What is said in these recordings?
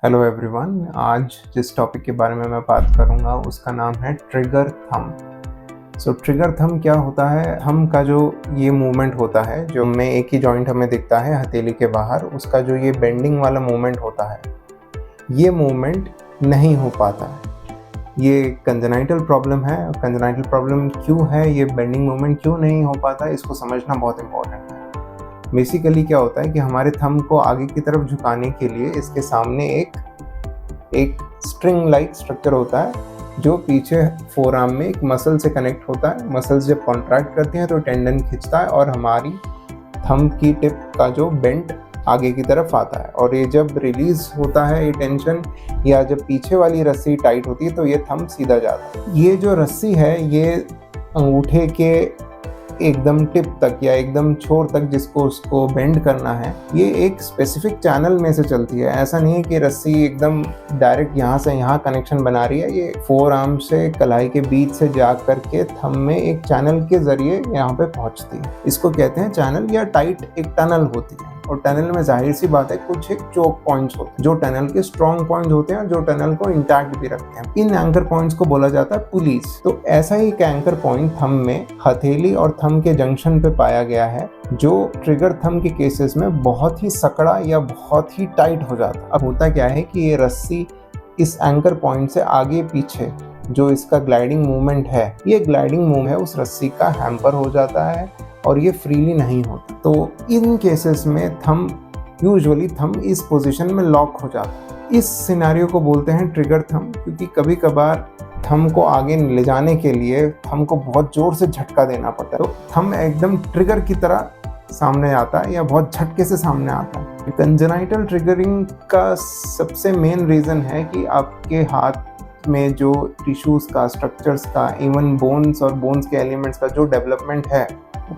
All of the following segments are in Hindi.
Hello everyone. आज जिस टॉपिक के बारे में मैं बात करूंगा उसका नाम है ट्रिगर थंब। ट्रिगर थंब क्या होता है? थंब का जो ये मूवमेंट होता है, जो में एक ही जॉइंट हमें दिखता है हथेली के बाहर, उसका जो ये बेंडिंग वाला मूवमेंट होता है, ये मूवमेंट नहीं हो पाता है। ये कंजेनाइटल प्रॉब्लम है। कंजेनाइटल प्रॉब्लम क्यों है, ये बेंडिंग मूवमेंट क्यों नहीं हो पाता, इसको समझना बहुत इंपॉर्टेंट है। बेसिकली क्या होता है कि हमारे थंब को आगे की तरफ झुकाने के लिए इसके सामने एक स्ट्रिंग लाइक स्ट्रक्चर होता है जो पीछे फोर आर्म में एक मसल से कनेक्ट होता है। मसल्स जब कॉन्ट्रैक्ट करती हैं तो टेंडन खिंचता है और हमारी थंब की टिप का जो बेंट आगे की तरफ आता है, और ये जब रिलीज होता है ये टेंशन, या जब पीछे वाली रस्सी टाइट होती है तो ये थंब सीधा जाता है। ये जो रस्सी है ये अंगूठे के एकदम टिप तक या एकदम छोर तक जिसको उसको बेंड करना है, ये एक स्पेसिफिक चैनल में से चलती है। ऐसा नहीं है कि रस्सी एकदम डायरेक्ट यहाँ से यहाँ कनेक्शन बना रही है। ये फोर आर्म से कलाई के बीच से जा करके थंब में एक चैनल के जरिए यहाँ पे पहुंचती है। इसको कहते हैं चैनल, या टाइट एक टनल होती है। और टनल में जाहिर सी बात है कुछ एक चोक पॉइंट्स होते हैं जो टनल के स्ट्रॉन्ग पॉइंट्स होते हैं, जो टनल को इंटैक्ट भी रखते हैं। इन एंकर पॉइंट्स को बोला जाता है पुलीज। तो ऐसा ही एक एंकर पॉइंट थंब में हथेली और थंब के जंक्शन पे पाया गया है, जो ट्रिगर थंब के केसेस में बहुत ही सकड़ा या बहुत ही टाइट हो जाता है। अब होता क्या है कि ये रस्सी इस एंकर पॉइंट से आगे पीछे जो इसका ग्लाइडिंग मूवमेंट है, ये ग्लाइडिंग मूव है उस रस्सी का हैम्पर हो जाता है और ये फ्रीली नहीं होता। तो इन केसेस में यूजुअली थंब इस पोजीशन में लॉक हो जाता है। इस सिनेरियो को बोलते हैं ट्रिगर थंब, क्योंकि कभी कभार थंब को आगे ले जाने के लिए थंब को बहुत जोर से झटका देना पड़ता है, तो थंब एकदम ट्रिगर की तरह सामने आता है या बहुत झटके से सामने आता है। कंजेनाइटल ट्रिगरिंग का सबसे मेन रीजन है कि आपके हाथ में जो टिश्यूज का, स्ट्रक्चर्स का, इवन बोन्स और बोन्स के एलिमेंट्स का जो डेवलपमेंट है,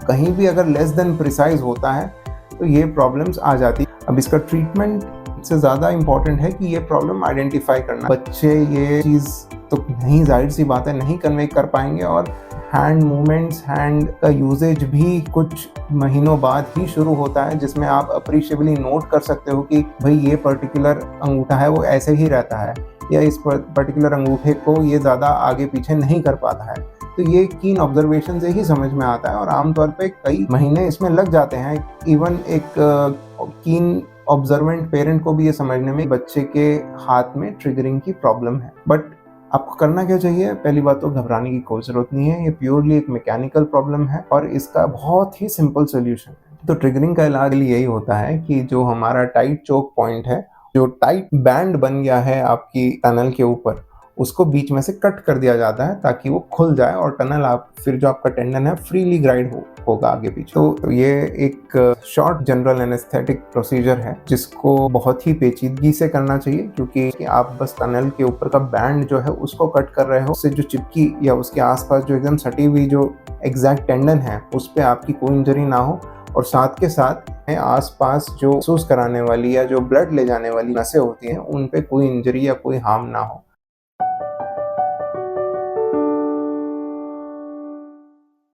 कहीं भी अगर लेस देन प्रिसाइज होता है तो ये प्रॉब्लम्स आ जाती है। अब इसका ट्रीटमेंट से ज़्यादा इम्पॉर्टेंट है कि ये प्रॉब्लम आइडेंटिफाई करना। बच्चे ये चीज़ तो नहीं, जाहिर सी बात है, नहीं कन्वे कर पाएंगे, और हैंड मूवमेंट्स, हैंड का यूजेज भी कुछ महीनों बाद ही शुरू होता है, जिसमें आप अप्रिशिएबली नोट कर सकते हो कि भाई ये पर्टिकुलर अंगूठा है वो ऐसे ही रहता है, या इस पर्टिकुलर अंगूठे को ये ज़्यादा आगे पीछे नहीं कर पाता है। तो ये कीन ऑब्जर्वेशन से ही समझ में आता है, और आमतौर पे कई महीने इसमें लग जाते हैं। इवन एक कीन ऑब्जर्वेंट पेरेंट को भी ये समझने में बच्चे के हाथ में ट्रिगरिंग की प्रॉब्लम है। बट आपको करना क्या चाहिए? पहली बात तो घबराने की कोई जरूरत नहीं है। ये प्योरली एक मैकेनिकल प्रॉब्लम है और इसका बहुत ही सिंपल सोल्यूशन है। तो ट्रिगरिंग का इलाज यही होता है कि जो हमारा टाइट चोक पॉइंट है, जो टाइट बैंड बन गया है आपकी टनल के ऊपर, उसको बीच में से कट कर दिया जाता है ताकि वो खुल जाए और टनल फिर जो आपका टेंडन है फ्रीली ग्राइड होगा आगे पीछे। तो ये एक शॉर्ट जनरल एनेस्थेटिक प्रोसीजर है जिसको बहुत ही पेचीदगी से करना चाहिए, क्योंकि आप बस टनल के ऊपर का बैंड जो है उसको कट कर रहे हो। उससे जो चिपकी या उसके आसपास जो एकदम सटी हुई जो एग्जैक्ट टेंडन है उस पर आपकी कोई इंजरी ना हो, और साथ के साथ आसपास जो महसूस कराने वाली या जो ब्लड ले जाने वाली नसें होती हैं उन पे कोई इंजरी या कोई हार्म ना हो।